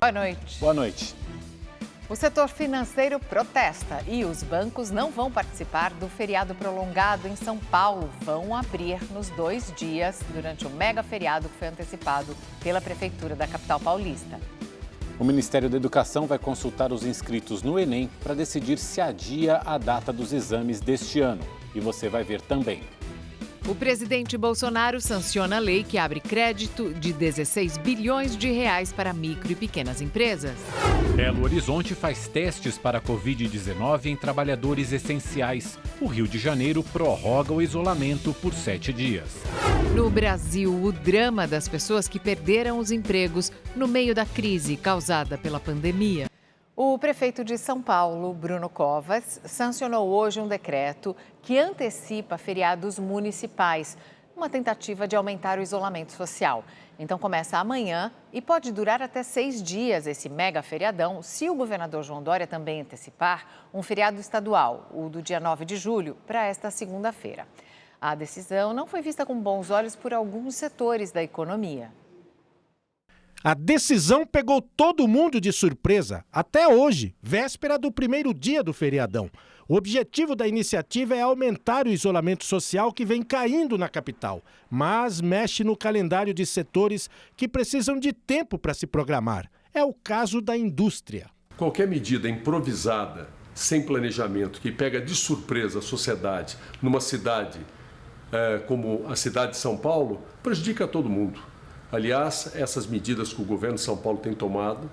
Boa noite. Boa noite. O setor financeiro protesta e os bancos não vão participar do feriado prolongado em São Paulo. Vão abrir nos 2 dias durante o mega feriado que foi antecipado pela Prefeitura da capital paulista. O Ministério da Educação vai consultar os inscritos no Enem para decidir se adia a data dos exames deste ano. E você vai ver também. O presidente Bolsonaro sanciona a lei que abre crédito de 16 bilhões de reais para micro e pequenas empresas. Belo Horizonte faz testes para a Covid-19 em trabalhadores essenciais. O Rio de Janeiro prorroga o isolamento por 7 dias. No Brasil, o drama das pessoas que perderam os empregos no meio da crise causada pela pandemia. O prefeito de São Paulo, Bruno Covas, sancionou hoje um decreto que antecipa feriados municipais, uma tentativa de aumentar o isolamento social. Então começa amanhã e pode durar até 6 dias esse mega feriadão, se o governador João Dória também antecipar um feriado estadual, o do dia 9 de julho, para esta segunda-feira. A decisão não foi vista com bons olhos por alguns setores da economia. A decisão pegou todo mundo de surpresa, até hoje, véspera do primeiro dia do feriadão. O objetivo da iniciativa é aumentar o isolamento social que vem caindo na capital, mas mexe no calendário de setores que precisam de tempo para se programar. É o caso da indústria. Qualquer medida improvisada, sem planejamento, que pega de surpresa a sociedade numa cidade como a cidade de São Paulo, prejudica todo mundo. Aliás, essas medidas que o governo de São Paulo tem tomado,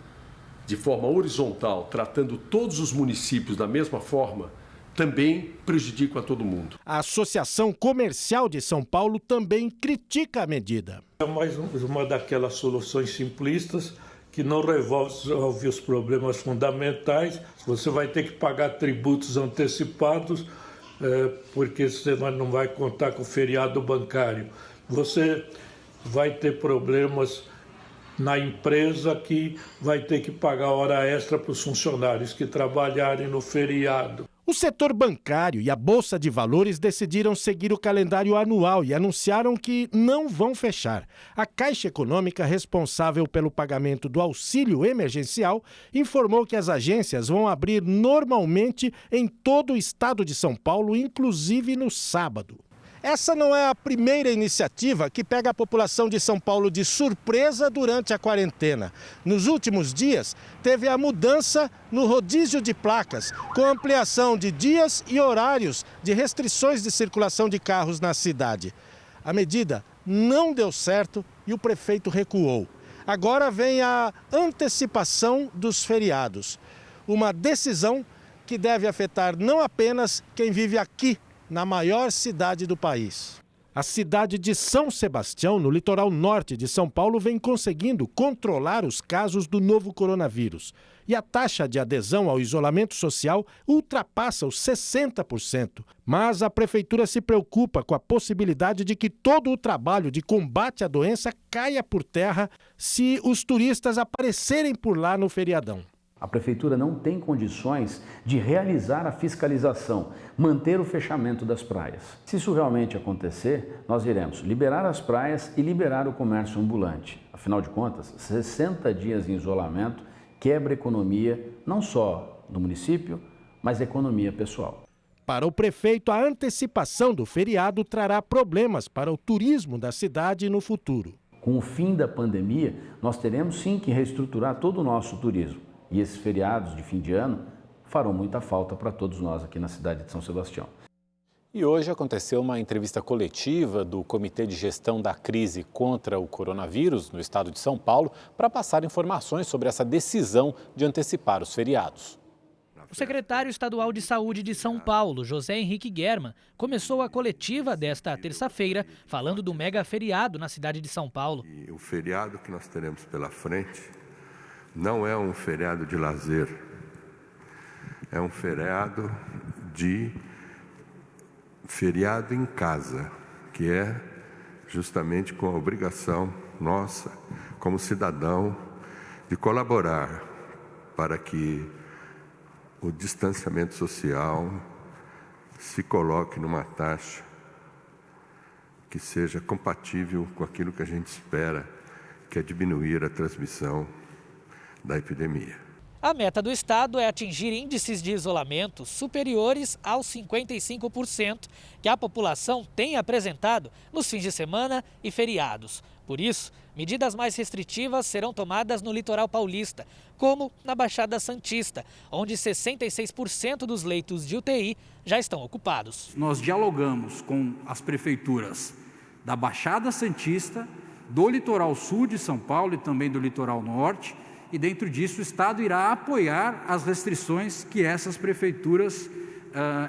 de forma horizontal, tratando todos os municípios da mesma forma, também prejudicam a todo mundo. A Associação Comercial de São Paulo também critica a medida. É mais uma daquelas soluções simplistas que não resolve os problemas fundamentais. Você vai ter que pagar tributos antecipados, porque você não vai contar com o feriado bancário. Você vai ter problemas na empresa que vai ter que pagar hora extra para os funcionários que trabalharem no feriado. O setor bancário e a Bolsa de Valores decidiram seguir o calendário anual e anunciaram que não vão fechar. A Caixa Econômica, responsável pelo pagamento do auxílio emergencial, informou que as agências vão abrir normalmente em todo o estado de São Paulo, inclusive no sábado. Essa não é a primeira iniciativa que pega a população de São Paulo de surpresa durante a quarentena. Nos últimos dias, teve a mudança no rodízio de placas, com ampliação de dias e horários de restrições de circulação de carros na cidade. A medida não deu certo e o prefeito recuou. Agora vem a antecipação dos feriados. Uma decisão que deve afetar não apenas quem vive aqui, na maior cidade do país. A cidade de São Sebastião, no litoral norte de São Paulo, vem conseguindo controlar os casos do novo coronavírus. E a taxa de adesão ao isolamento social ultrapassa os 60%. Mas a prefeitura se preocupa com a possibilidade de que todo o trabalho de combate à doença caia por terra se os turistas aparecerem por lá no feriadão. A prefeitura não tem condições de realizar a fiscalização, manter o fechamento das praias. Se isso realmente acontecer, nós iremos liberar as praias e liberar o comércio ambulante. Afinal de contas, 60 dias em isolamento quebra a economia, não só do município, mas a economia pessoal. Para o prefeito, a antecipação do feriado trará problemas para o turismo da cidade no futuro. Com o fim da pandemia, nós teremos sim que reestruturar todo o nosso turismo. E esses feriados de fim de ano farão muita falta para todos nós aqui na cidade de São Sebastião. E hoje aconteceu uma entrevista coletiva do Comitê de Gestão da Crise contra o Coronavírus no estado de São Paulo para passar informações sobre essa decisão de antecipar os feriados. O secretário estadual de Saúde de São Paulo, José Henrique German, começou a coletiva desta terça-feira falando do mega feriado na cidade de São Paulo. E o feriado que nós teremos pela frente não é um feriado de lazer, é um feriado em casa, que é justamente com a obrigação nossa, como cidadão, de colaborar para que o distanciamento social se coloque numa taxa que seja compatível com aquilo que a gente espera, que é diminuir a transmissão da epidemia. A meta do Estado é atingir índices de isolamento superiores aos 55% que a população tem apresentado nos fins de semana e feriados. Por isso, medidas mais restritivas serão tomadas no litoral paulista, como na Baixada Santista, onde 66% dos leitos de UTI já estão ocupados. Nós dialogamos com as prefeituras da Baixada Santista, do litoral sul de São Paulo e também do litoral norte, e dentro disso o Estado irá apoiar as restrições que essas prefeituras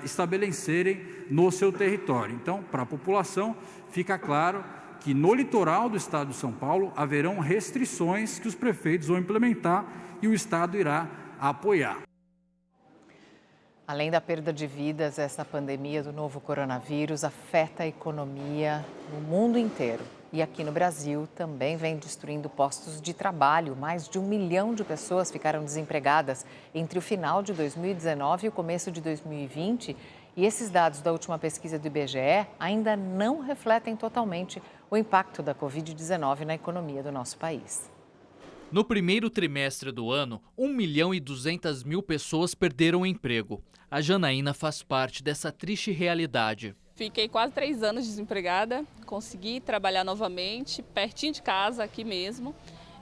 estabelecerem no seu território. Então, para a população, fica claro que no litoral do Estado de São Paulo haverão restrições que os prefeitos vão implementar e o Estado irá apoiar. Além da perda de vidas, essa pandemia do novo coronavírus afeta a economia no mundo inteiro. E aqui no Brasil também vem destruindo postos de trabalho. Mais de 1 milhão de pessoas ficaram desempregadas entre o final de 2019 e o começo de 2020. E esses dados da última pesquisa do IBGE ainda não refletem totalmente o impacto da Covid-19 na economia do nosso país. No primeiro trimestre do ano, 1.200.000 pessoas perderam o emprego. A Janaína faz parte dessa triste realidade. Fiquei quase 3 anos desempregada, consegui trabalhar novamente, pertinho de casa, aqui mesmo,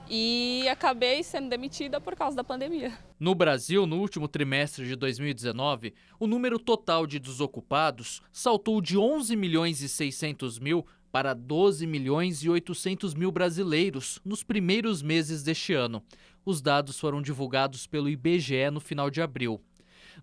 e acabei sendo demitida por causa da pandemia. No Brasil, no último trimestre de 2019, o número total de desocupados saltou de 11.600.000 para 12.800.000 brasileiros nos primeiros meses deste ano. Os dados foram divulgados pelo IBGE no final de abril.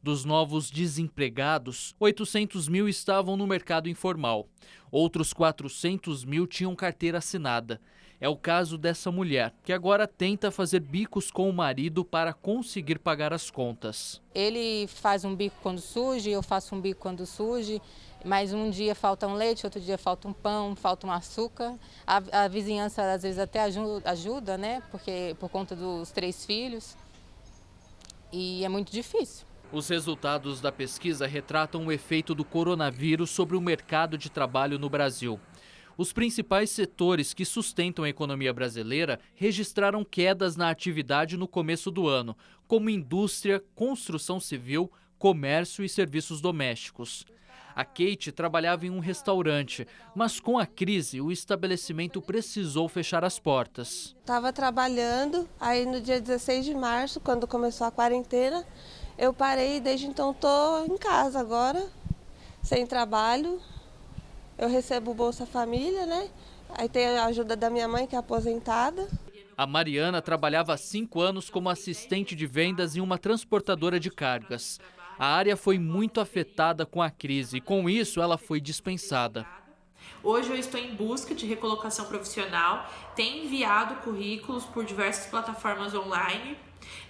Dos novos desempregados, 800.000 estavam no mercado informal. Outros 400.000 tinham carteira assinada. É o caso dessa mulher, que agora tenta fazer bicos com o marido para conseguir pagar as contas. Ele faz um bico quando surge, eu faço um bico quando surge, mas um dia falta um leite, outro dia falta um pão, falta um açúcar. A vizinhança às vezes até ajuda, né? Porque por conta dos 3 filhos. E é muito difícil. Os resultados da pesquisa retratam o efeito do coronavírus sobre o mercado de trabalho no Brasil. Os principais setores que sustentam a economia brasileira registraram quedas na atividade no começo do ano, como indústria, construção civil, comércio e serviços domésticos. A Kate trabalhava em um restaurante, mas com a crise o estabelecimento precisou fechar as portas. Estava trabalhando, aí no dia 16 de março, quando começou a quarentena, eu parei e desde então estou em casa agora, sem trabalho. Eu recebo Bolsa Família, né? Aí tem a ajuda da minha mãe, que é aposentada. A Mariana trabalhava há 5 anos como assistente de vendas em uma transportadora de cargas. A área foi muito afetada com a crise e, com isso, ela foi dispensada. Hoje eu estou em busca de recolocação profissional, tenho enviado currículos por diversas plataformas online,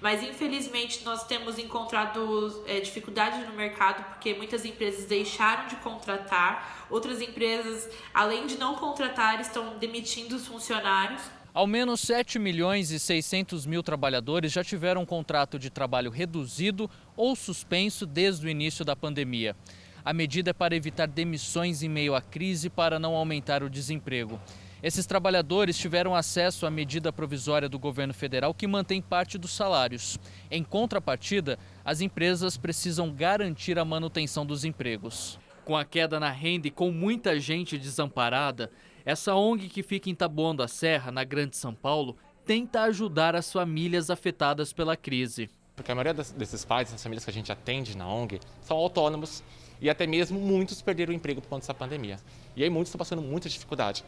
mas infelizmente nós temos encontrado dificuldades no mercado porque muitas empresas deixaram de contratar, outras empresas, além de não contratar, estão demitindo os funcionários. Ao menos 7.600.000 trabalhadores já tiveram um contrato de trabalho reduzido ou suspenso desde o início da pandemia. A medida é para evitar demissões em meio à crise para não aumentar o desemprego. Esses trabalhadores tiveram acesso à medida provisória do governo federal que mantém parte dos salários. Em contrapartida, as empresas precisam garantir a manutenção dos empregos. Com a queda na renda e com muita gente desamparada, essa ONG que fica em Taboão da Serra, na Grande São Paulo, tenta ajudar as famílias afetadas pela crise. Porque a maioria desses pais, dessas famílias que a gente atende na ONG, são autônomos e até mesmo muitos perderam o emprego por conta dessa pandemia. E aí muitos estão passando muita dificuldade.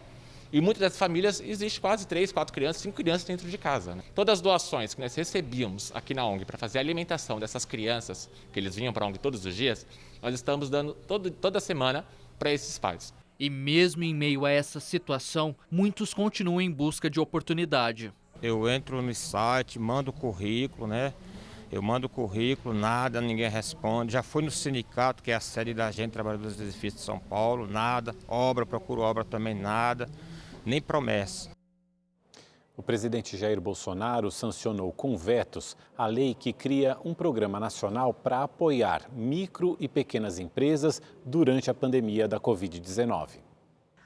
E muitas dessas famílias existe quase 3, 4 crianças, 5 crianças dentro de casa. Né? Todas as doações que nós recebíamos aqui na ONG para fazer a alimentação dessas crianças, que eles vinham para a ONG todos os dias, nós estamos dando toda semana para esses pais. E mesmo em meio a essa situação, muitos continuam em busca de oportunidade. Eu entro no site, mando currículo, né? Eu mando currículo, nada, ninguém responde. Já fui no sindicato, que é a sede da gente, Trabalhadores dos Edifícios de São Paulo, nada. Obra, procuro obra também, nada. Nem promessa. O presidente Jair Bolsonaro sancionou com vetos a lei que cria um programa nacional para apoiar micro e pequenas empresas durante a pandemia da Covid-19.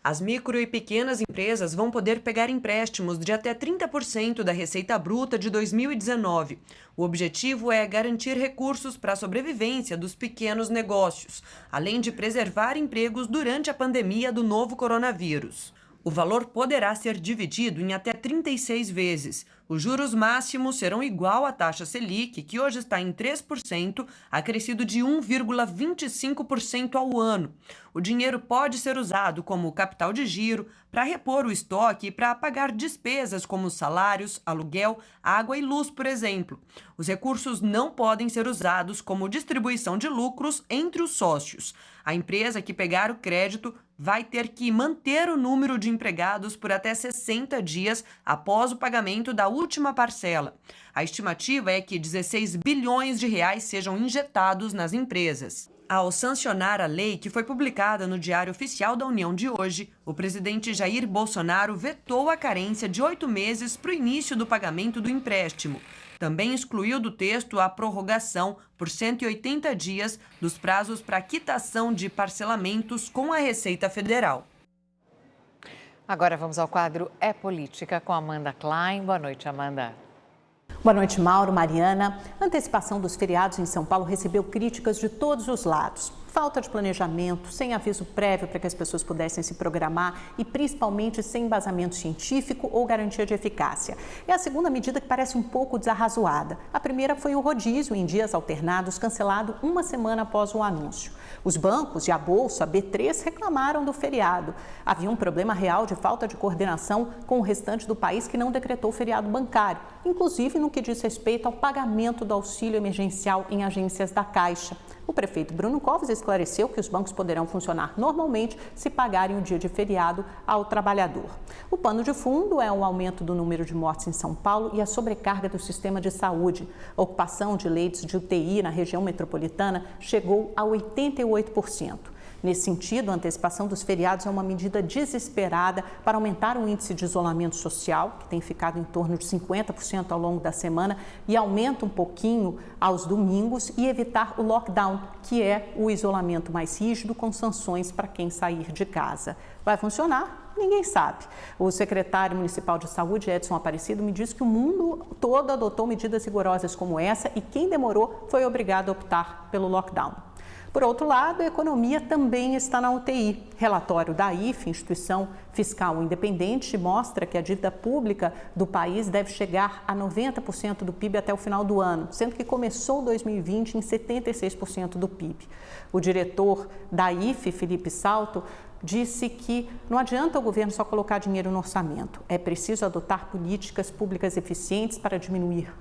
As micro e pequenas empresas vão poder pegar empréstimos de até 30% da receita bruta de 2019. O objetivo é garantir recursos para a sobrevivência dos pequenos negócios, além de preservar empregos durante a pandemia do novo coronavírus. O valor poderá ser dividido em até 36 vezes. Os juros máximos serão igual à taxa Selic, que hoje está em 3%, acrescido de 1,25% ao ano. O dinheiro pode ser usado como capital de giro, para repor o estoque e para pagar despesas como salários, aluguel, água e luz, por exemplo. Os recursos não podem ser usados como distribuição de lucros entre os sócios. A empresa que pegar o crédito vai ter que manter o número de empregados por até 60 dias após o pagamento da última parcela. A estimativa é que 16 bilhões de reais sejam injetados nas empresas. Ao sancionar a lei, que foi publicada no Diário Oficial da União de hoje, o presidente Jair Bolsonaro vetou a carência de 8 meses para o início do pagamento do empréstimo. Também excluiu do texto a prorrogação por 180 dias dos prazos para quitação de parcelamentos com a Receita Federal. Agora vamos ao quadro É Política com Amanda Klein. Boa noite, Amanda. Boa noite, Mauro, Mariana. A antecipação dos feriados em São Paulo recebeu críticas de todos os lados. Falta de planejamento, sem aviso prévio para que as pessoas pudessem se programar e principalmente sem embasamento científico ou garantia de eficácia. É a segunda medida que parece um pouco desarrazoada. A primeira foi o rodízio em dias alternados, cancelado uma semana após o anúncio. Os bancos e a Bolsa B3 reclamaram do feriado. Havia um problema real de falta de coordenação com o restante do país que não decretou feriado bancário, inclusive no que diz respeito ao pagamento do auxílio emergencial em agências da Caixa. O prefeito Bruno Covas esclareceu que os bancos poderão funcionar normalmente se pagarem o dia de feriado ao trabalhador. O pano de fundo é o aumento do número de mortes em São Paulo e a sobrecarga do sistema de saúde. A ocupação de leitos de UTI na região metropolitana chegou a 88%. Nesse sentido, a antecipação dos feriados é uma medida desesperada para aumentar o índice de isolamento social, que tem ficado em torno de 50% ao longo da semana, e aumenta um pouquinho aos domingos, e evitar o lockdown, que é o isolamento mais rígido com sanções para quem sair de casa. Vai funcionar? Ninguém sabe. O secretário municipal de saúde, Edson Aparecido, me disse que o mundo todo adotou medidas rigorosas como essa e quem demorou foi obrigado a optar pelo lockdown. Por outro lado, a economia também está na UTI. Relatório da IFE, Instituição Fiscal Independente, mostra que a dívida pública do país deve chegar a 90% do PIB até o final do ano, sendo que começou 2020 em 76% do PIB. O diretor da IFE, Felipe Salto, disse que não adianta o governo só colocar dinheiro no orçamento. É preciso adotar políticas públicas eficientes para diminuir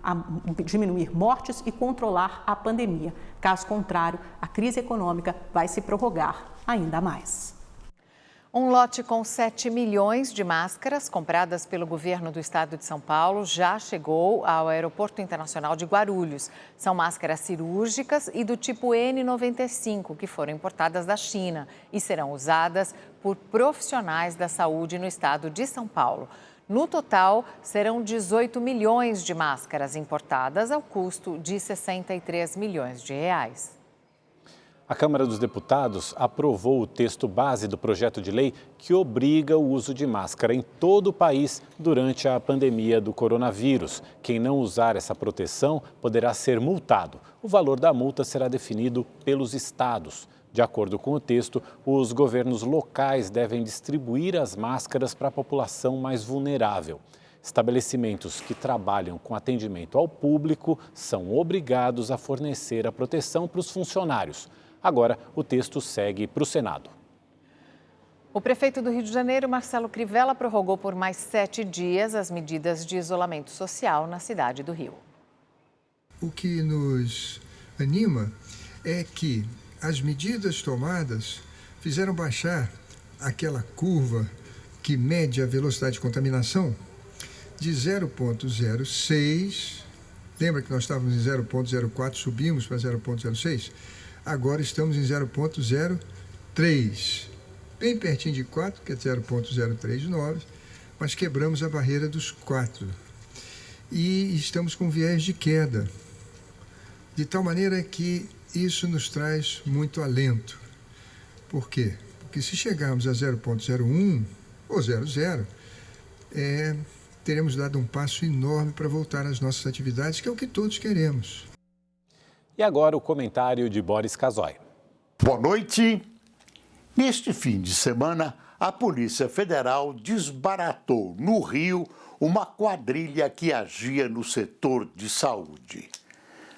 mortes e controlar a pandemia. Caso contrário, a crise econômica vai se prorrogar ainda mais. Um lote com 7 milhões de máscaras compradas pelo governo do estado de São Paulo já chegou ao Aeroporto Internacional de Guarulhos. São máscaras cirúrgicas e do tipo N95, que foram importadas da China e serão usadas por profissionais da saúde no estado de São Paulo. No total, serão 18 milhões de máscaras importadas ao custo de 63 milhões de reais. A Câmara dos Deputados aprovou o texto base do projeto de lei que obriga o uso de máscara em todo o país durante a pandemia do coronavírus. Quem não usar essa proteção poderá ser multado. O valor da multa será definido pelos estados. De acordo com o texto, os governos locais devem distribuir as máscaras para a população mais vulnerável. Estabelecimentos que trabalham com atendimento ao público são obrigados a fornecer a proteção para os funcionários. Agora, o texto segue para o Senado. O prefeito do Rio de Janeiro, Marcelo Crivella, prorrogou por mais 7 dias as medidas de isolamento social na cidade do Rio. O que nos anima é que as medidas tomadas fizeram baixar aquela curva que mede a velocidade de contaminação de 0,06. Lembra que nós estávamos em 0,04, subimos para 0,06? Agora estamos em 0,03, bem pertinho de 4, que é 0,039, mas quebramos a barreira dos 4. E estamos com viés de queda, de tal maneira que isso nos traz muito alento. Por quê? que se chegarmos a 0,01 ou 0,0, teremos dado um passo enorme para voltar às nossas atividades, que é o que todos queremos. E agora o comentário de Boris Casoy. Boa noite. Neste fim de semana, a Polícia Federal desbaratou no Rio uma quadrilha que agia no setor de saúde.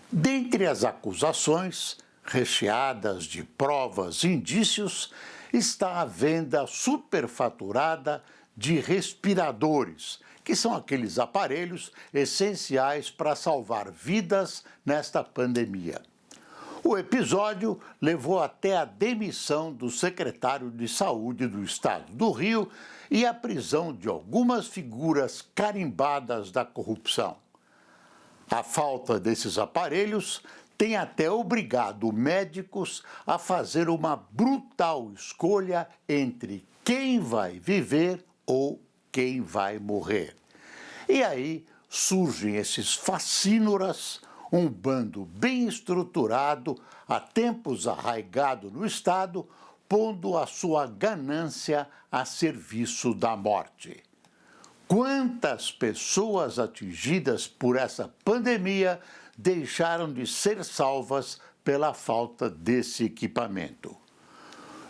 Dentre as acusações, recheadas de provas e indícios, está a venda superfaturada de respiradores, que são aqueles aparelhos essenciais para salvar vidas nesta pandemia. O episódio levou até a demissão do secretário de Saúde do Estado do Rio e a prisão de algumas figuras carimbadas da corrupção. A falta desses aparelhos tem até obrigado médicos a fazer uma brutal escolha entre quem vai viver ou quem vai morrer. E aí surgem esses facínoras, um bando bem estruturado, há tempos arraigado no Estado, pondo a sua ganância a serviço da morte. Quantas pessoas atingidas por essa pandemia deixaram de ser salvas pela falta desse equipamento?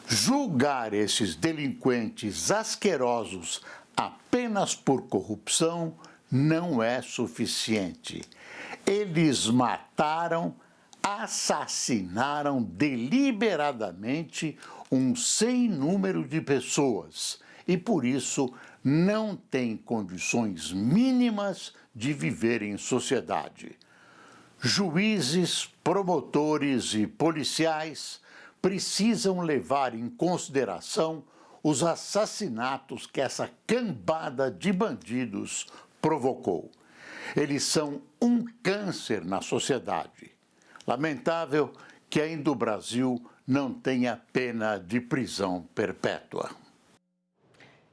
Julgar esses delinquentes asquerosos apenas por corrupção não é suficiente. Eles mataram, assassinaram deliberadamente um sem número de pessoas e, por isso, não têm condições mínimas de viver em sociedade. Juízes, promotores e policiais precisam levar em consideração os assassinatos que essa cambada de bandidos provocou. Eles são um câncer na sociedade. Lamentável que ainda o Brasil não tenha pena de prisão perpétua.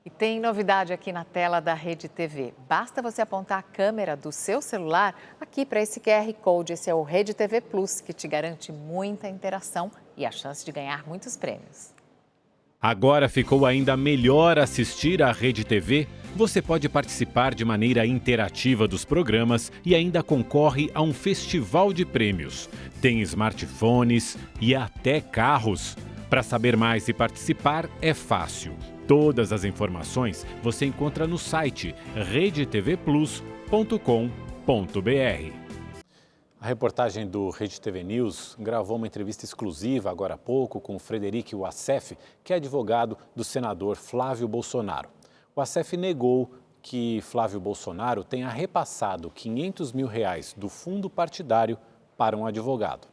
E tem novidade aqui na tela da Rede TV. Basta você apontar a câmera do seu celular aqui para esse QR Code. Esse é o Rede TV Plus, que te garante muita interação e a chance de ganhar muitos prêmios. Agora ficou ainda melhor assistir à Rede TV. Você pode participar de maneira interativa dos programas e ainda concorre a um festival de prêmios. Tem smartphones e até carros. Para saber mais e participar é fácil. Todas as informações você encontra no site redetvplus.com.br. A reportagem do Rede TV News gravou uma entrevista exclusiva agora há pouco com o Frederic Wassef, que é advogado do senador Flávio Bolsonaro. O Wassef negou que Flávio Bolsonaro tenha repassado R$500 mil do fundo partidário para um advogado.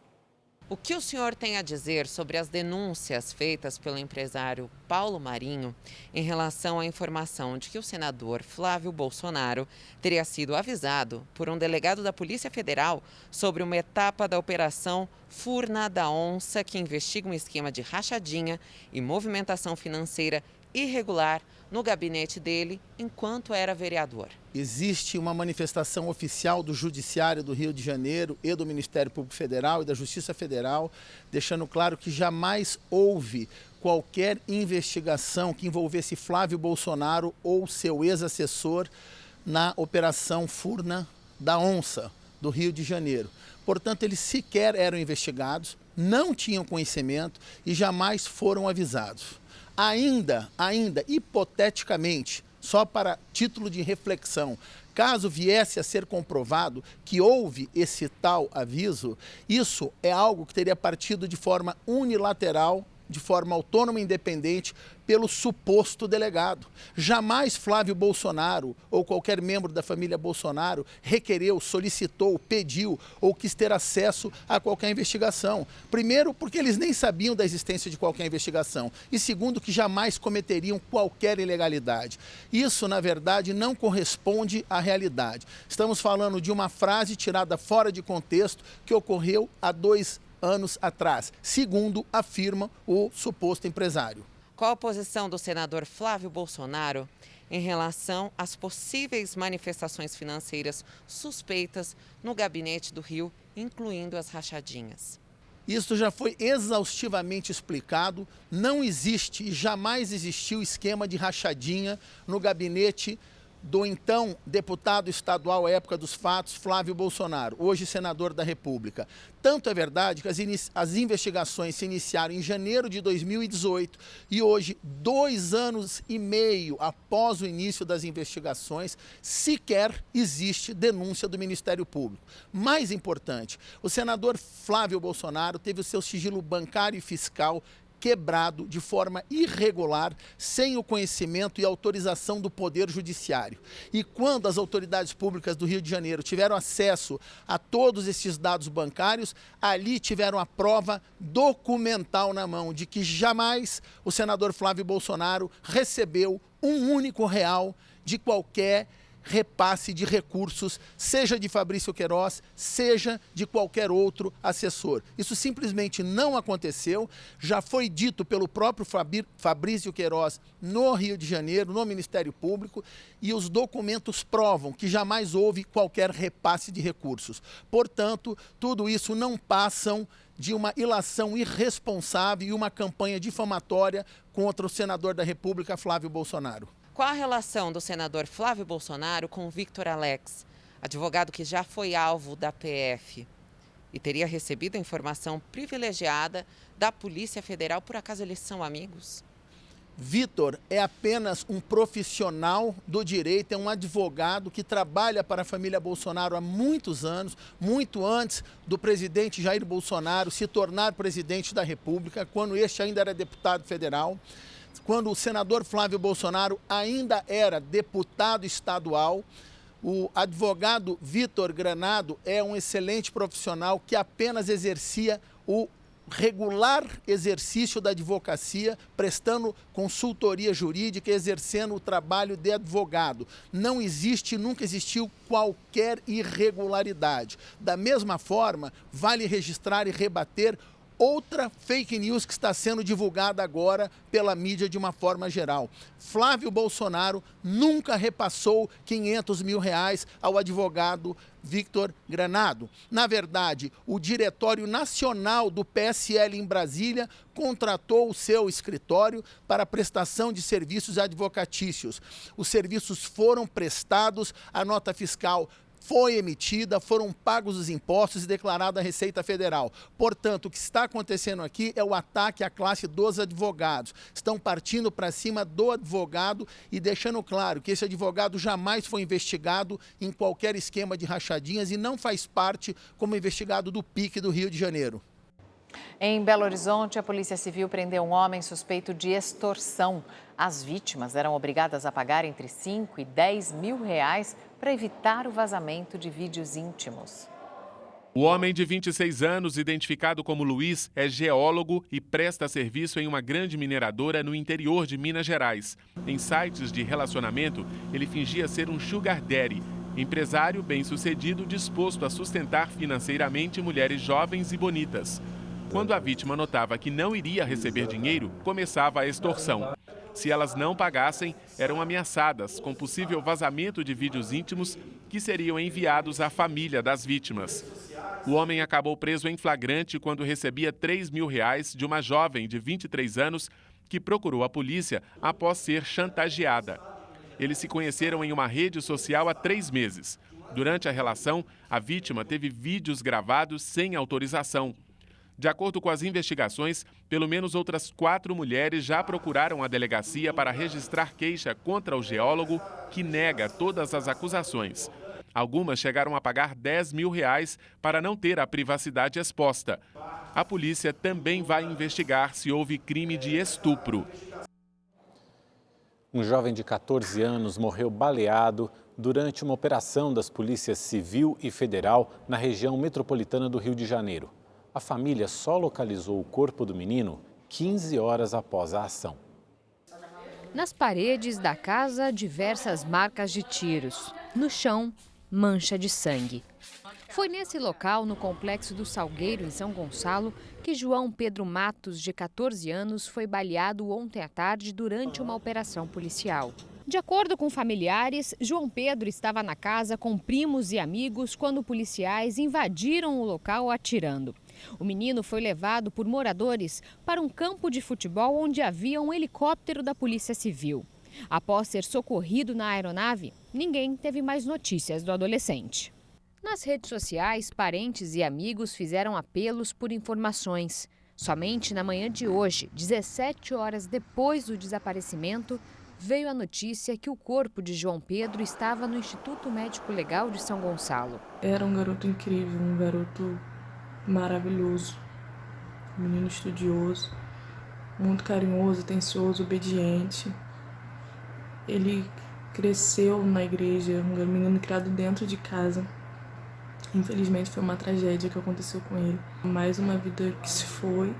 O que o senhor tem a dizer sobre as denúncias feitas pelo empresário Paulo Marinho em relação à informação de que o senador Flávio Bolsonaro teria sido avisado por um delegado da Polícia Federal sobre uma etapa da Operação Furna da Onça, que investiga um esquema de rachadinha e movimentação financeira irregular no gabinete dele enquanto era vereador? Existe uma manifestação oficial do Judiciário do Rio de Janeiro e do Ministério Público Federal e da Justiça Federal, deixando claro que jamais houve qualquer investigação que envolvesse Flávio Bolsonaro ou seu ex-assessor na Operação Furna da Onça, do Rio de Janeiro. Portanto, eles sequer eram investigados, não tinham conhecimento e jamais foram avisados. Ainda, hipoteticamente, só para título de reflexão, caso viesse a ser comprovado que houve esse tal aviso, isso é algo que teria partido de forma unilateral, de forma autônoma e independente, pelo suposto delegado. Jamais Flávio Bolsonaro ou qualquer membro da família Bolsonaro requereu, solicitou, pediu ou quis ter acesso a qualquer investigação. Primeiro, porque eles nem sabiam da existência de qualquer investigação. E segundo, que jamais cometeriam qualquer ilegalidade. Isso, na verdade, não corresponde à realidade. Estamos falando de uma frase tirada fora de contexto que ocorreu há 2 anos atrás, segundo afirma o suposto empresário. Qual a posição do senador Flávio Bolsonaro em relação às possíveis manifestações financeiras suspeitas no gabinete do Rio, incluindo as rachadinhas? Isso já foi exaustivamente explicado. Não existe e jamais existiu esquema de rachadinha no gabinete do então deputado estadual à época dos fatos, Flávio Bolsonaro, hoje senador da República. Tanto é verdade que as investigações se iniciaram em janeiro de 2018 e hoje, 2 anos e meio após o início das investigações, sequer existe denúncia do Ministério Público. Mais importante, o senador Flávio Bolsonaro teve o seu sigilo bancário e fiscal quebrado de forma irregular, sem o conhecimento e autorização do Poder Judiciário. E quando as autoridades públicas do Rio de Janeiro tiveram acesso a todos esses dados bancários, ali tiveram a prova documental na mão de que jamais o senador Flávio Bolsonaro recebeu um único real de qualquer repasse de recursos, seja de Fabrício Queiroz, seja de qualquer outro assessor. Isso simplesmente não aconteceu, já foi dito pelo próprio Fabrício Queiroz no Rio de Janeiro, no Ministério Público, e os documentos provam que jamais houve qualquer repasse de recursos. Portanto, tudo isso não passam de uma ilação irresponsável e uma campanha difamatória contra o senador da República, Flávio Bolsonaro. Qual a relação do senador Flávio Bolsonaro com Victor Alex, advogado que já foi alvo da PF e teria recebido a informação privilegiada da Polícia Federal? Por acaso eles são amigos? Vitor é apenas um profissional do direito, é um advogado que trabalha para a família Bolsonaro há muitos anos, muito antes do presidente Jair Bolsonaro se tornar presidente da República, quando este ainda era deputado federal. Quando o senador Flávio Bolsonaro ainda era deputado estadual, o advogado Victor Granado é um excelente profissional que apenas exercia o regular exercício da advocacia, prestando consultoria jurídica, exercendo o trabalho de advogado. Não existe, nunca existiu qualquer irregularidade. Da mesma forma, vale registrar e rebater outra fake news que está sendo divulgada agora pela mídia de uma forma geral. Flávio Bolsonaro nunca repassou 500 mil reais ao advogado Victor Granado. Na verdade, o Diretório Nacional do PSL em Brasília contratou o seu escritório para prestação de serviços advocatícios. Os serviços foram prestados, a nota fiscal foi emitida, foram pagos os impostos e declarada a Receita Federal. Portanto, o que está acontecendo aqui é o ataque à classe dos advogados. Estão partindo para cima do advogado e deixando claro que esse advogado jamais foi investigado em qualquer esquema de rachadinhas e não faz parte como investigado do PIC do Rio de Janeiro. Em Belo Horizonte, a Polícia Civil prendeu um homem suspeito de extorsão. As vítimas eram obrigadas a pagar entre 5 e 10 mil reais para evitar o vazamento de vídeos íntimos. O homem de 26 anos, identificado como Luiz, é geólogo e presta serviço em uma grande mineradora no interior de Minas Gerais. Em sites de relacionamento, ele fingia ser um sugar daddy, empresário bem-sucedido disposto a sustentar financeiramente mulheres jovens e bonitas. Quando a vítima notava que não iria receber dinheiro, começava a extorsão. Se elas não pagassem, eram ameaçadas com possível vazamento de vídeos íntimos que seriam enviados à família das vítimas. O homem acabou preso em flagrante quando recebia 3 mil reais de uma jovem de 23 anos que procurou a polícia após ser chantageada. Eles se conheceram em uma rede social há 3 meses. Durante a relação, a vítima teve vídeos gravados sem autorização. De acordo com as investigações, pelo menos outras 4 mulheres já procuraram a delegacia para registrar queixa contra o geólogo, que nega todas as acusações. Algumas chegaram a pagar 10 mil reais para não ter a privacidade exposta. A polícia também vai investigar se houve crime de estupro. Um jovem de 14 anos morreu baleado durante uma operação das polícias civil e federal na região metropolitana do Rio de Janeiro. A família só localizou o corpo do menino 15 horas após a ação. Nas paredes da casa, diversas marcas de tiros. No chão, mancha de sangue. Foi nesse local, no Complexo do Salgueiro, em São Gonçalo, que João Pedro Matos, de 14 anos, foi baleado ontem à tarde durante uma operação policial. De acordo com familiares, João Pedro estava na casa com primos e amigos quando policiais invadiram o local atirando. O menino foi levado por moradores para um campo de futebol onde havia um helicóptero da Polícia Civil. Após ser socorrido na aeronave, ninguém teve mais notícias do adolescente. Nas redes sociais, parentes e amigos fizeram apelos por informações. Somente na manhã de hoje, 17 horas depois do desaparecimento, veio a notícia que o corpo de João Pedro estava no Instituto Médico Legal de São Gonçalo. Era um garoto incrível, um garoto maravilhoso, um menino estudioso, muito carinhoso, atencioso, obediente. Ele cresceu na igreja, um menino criado dentro de casa. Infelizmente foi uma tragédia que aconteceu com ele. Mais uma vida que se foi,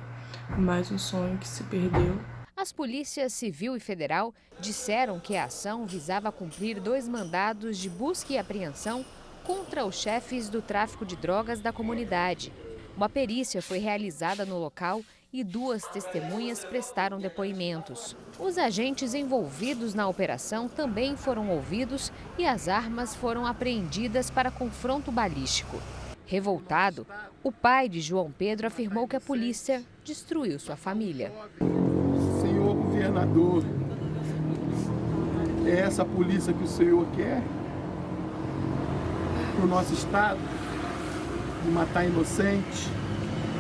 mais um sonho que se perdeu. As polícias civil e federal disseram que a ação visava cumprir 2 mandados de busca e apreensão contra os chefes do tráfico de drogas da comunidade. Uma perícia foi realizada no local e 2 testemunhas prestaram depoimentos. Os agentes envolvidos na operação também foram ouvidos e as armas foram apreendidas para confronto balístico. Revoltado, o pai de João Pedro afirmou que a polícia destruiu sua família. Senhor governador, é essa polícia que o senhor quer para o nosso estado? De matar inocentes,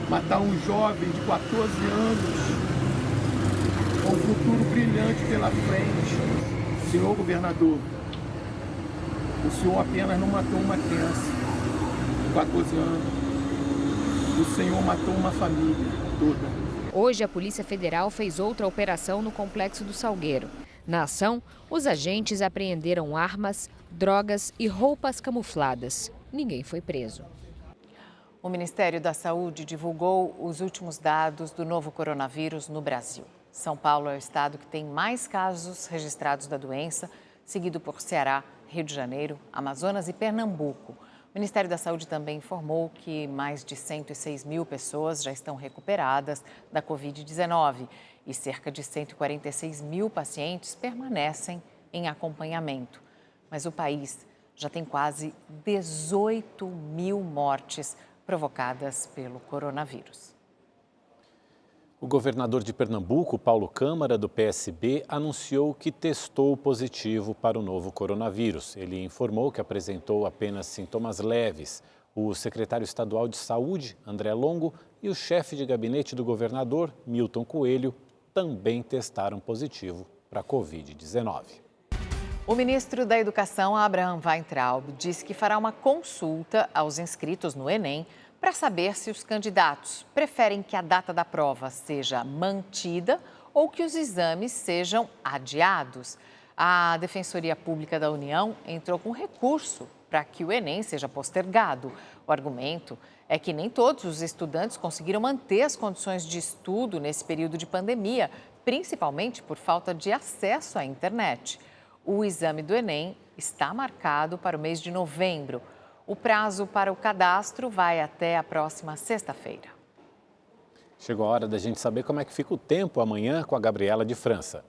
matar um jovem de 14 anos com um futuro brilhante pela frente. Senhor governador, o senhor apenas não matou uma criança de 14 anos, o senhor matou uma família toda. Hoje, a Polícia Federal fez outra operação no Complexo do Salgueiro. Na ação, os agentes apreenderam armas, drogas e roupas camufladas. Ninguém foi preso. O Ministério da Saúde divulgou os últimos dados do novo coronavírus no Brasil. São Paulo é o estado que tem mais casos registrados da doença, seguido por Ceará, Rio de Janeiro, Amazonas e Pernambuco. O Ministério da Saúde também informou que mais de 106 mil pessoas já estão recuperadas da Covid-19 e cerca de 146 mil pacientes permanecem em acompanhamento. Mas o país já tem quase 18 mil mortes provocadas pelo coronavírus. O governador de Pernambuco, Paulo Câmara, do PSB, anunciou que testou positivo para o novo coronavírus. Ele informou que apresentou apenas sintomas leves. O secretário estadual de Saúde, André Longo, e o chefe de gabinete do governador, Milton Coelho, também testaram positivo para a Covid-19. O ministro da Educação, Abraham Weintraub, disse que fará uma consulta aos inscritos no Enem para saber se os candidatos preferem que a data da prova seja mantida ou que os exames sejam adiados. A Defensoria Pública da União entrou com recurso para que o Enem seja postergado. O argumento é que nem todos os estudantes conseguiram manter as condições de estudo nesse período de pandemia, principalmente por falta de acesso à internet. O exame do Enem está marcado para o mês de novembro. O prazo para o cadastro vai até a próxima sexta-feira. Chegou a hora da gente saber como é que fica o tempo amanhã com a Gabriela de França.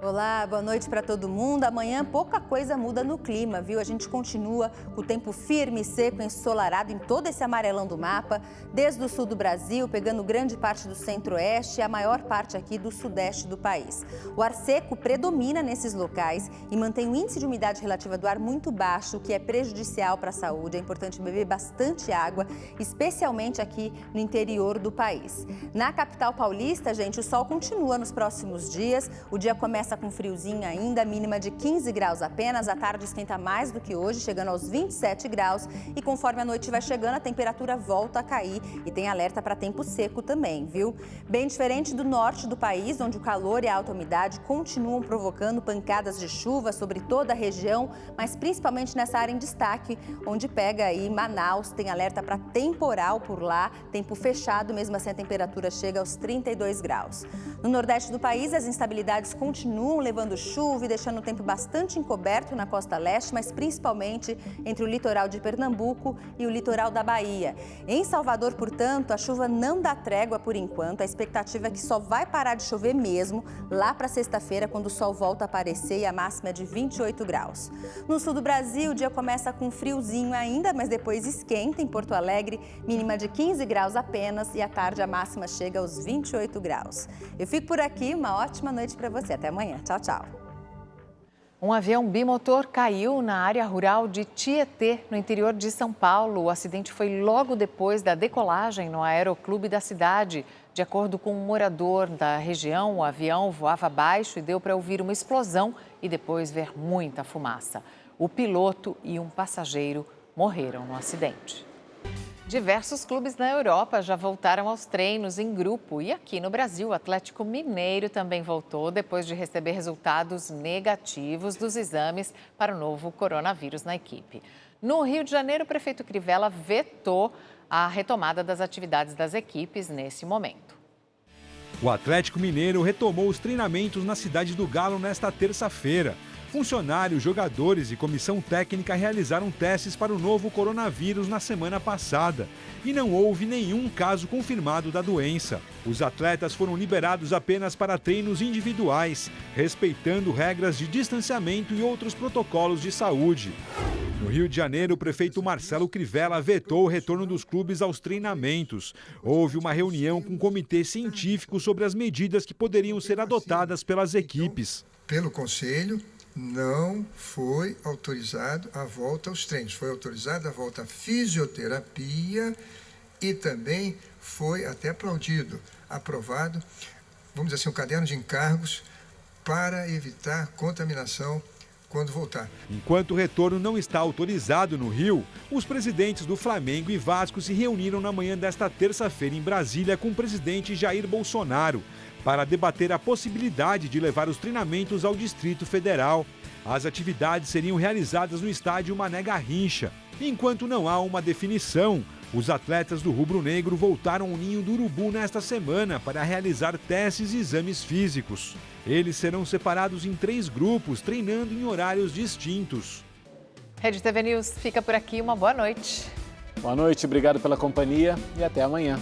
Olá, boa noite para todo mundo. Amanhã pouca coisa muda no clima, viu? A gente continua com o tempo firme, seco, ensolarado em todo esse amarelão do mapa, desde o sul do Brasil, pegando grande parte do centro-oeste e a maior parte aqui do sudeste do país. O ar seco predomina nesses locais e mantém o índice de umidade relativa do ar muito baixo, o que é prejudicial para a saúde. É importante beber bastante água, especialmente aqui no interior do país. Na capital paulista, gente, o sol continua nos próximos dias. O dia começa com friozinho ainda, mínima de 15 graus apenas. À tarde esquenta mais do que hoje, chegando aos 27 graus. E conforme a noite vai chegando, a temperatura volta a cair e tem alerta para tempo seco também, viu? Bem diferente do norte do país, onde o calor e a alta umidade continuam provocando pancadas de chuva sobre toda a região, mas principalmente nessa área em destaque, onde pega aí Manaus, tem alerta para temporal por lá, tempo fechado, mesmo assim a temperatura chega aos 32 graus. No nordeste do país, as instabilidades continuam sul, levando chuva e deixando o tempo bastante encoberto na costa leste, mas principalmente entre o litoral de Pernambuco e o litoral da Bahia. Em Salvador, portanto, a chuva não dá trégua por enquanto. A expectativa é que só vai parar de chover mesmo lá para sexta-feira, quando o sol volta a aparecer e a máxima é de 28 graus. No sul do Brasil, o dia começa com friozinho ainda, mas depois esquenta. Em Porto Alegre, mínima de 15 graus apenas e à tarde a máxima chega aos 28 graus. Eu fico por aqui, uma ótima noite para você. Até amanhã. Tchau, tchau. Um avião bimotor caiu na área rural de Tietê, no interior de São Paulo. O acidente foi logo depois da decolagem no aeroclube da cidade. De acordo com um morador da região, o avião voava baixo e deu para ouvir uma explosão e depois ver muita fumaça. O piloto e um passageiro morreram no acidente. Diversos clubes na Europa já voltaram aos treinos em grupo e aqui no Brasil, o Atlético Mineiro também voltou depois de receber resultados negativos dos exames para o novo coronavírus na equipe. No Rio de Janeiro, o prefeito Crivella vetou a retomada das atividades das equipes nesse momento. O Atlético Mineiro retomou os treinamentos na cidade do Galo nesta terça-feira. Funcionários, jogadores e comissão técnica realizaram testes para o novo coronavírus na semana passada e não houve nenhum caso confirmado da doença. Os atletas foram liberados apenas para treinos individuais, respeitando regras de distanciamento e outros protocolos de saúde. No Rio de Janeiro, o prefeito Marcelo Crivella vetou o retorno dos clubes aos treinamentos. Houve uma reunião com o comitê científico sobre as medidas que poderiam ser adotadas pelas equipes. Pelo Conselho, não foi autorizado a volta aos treinos. Foi autorizada a volta à fisioterapia e também foi até aprovado, vamos dizer assim, um caderno de encargos para evitar contaminação quando voltar. Enquanto o retorno não está autorizado no Rio, os presidentes do Flamengo e Vasco se reuniram na manhã desta terça-feira em Brasília com o presidente Jair Bolsonaro para debater a possibilidade de levar os treinamentos ao Distrito Federal. As atividades seriam realizadas no estádio Mané Garrincha. Enquanto não há uma definição, os atletas do rubro-negro voltaram ao Ninho do Urubu nesta semana para realizar testes e exames físicos. Eles serão separados em 3 grupos, treinando em horários distintos. Rede TV News fica por aqui. Uma boa noite. Boa noite, obrigado pela companhia e até amanhã.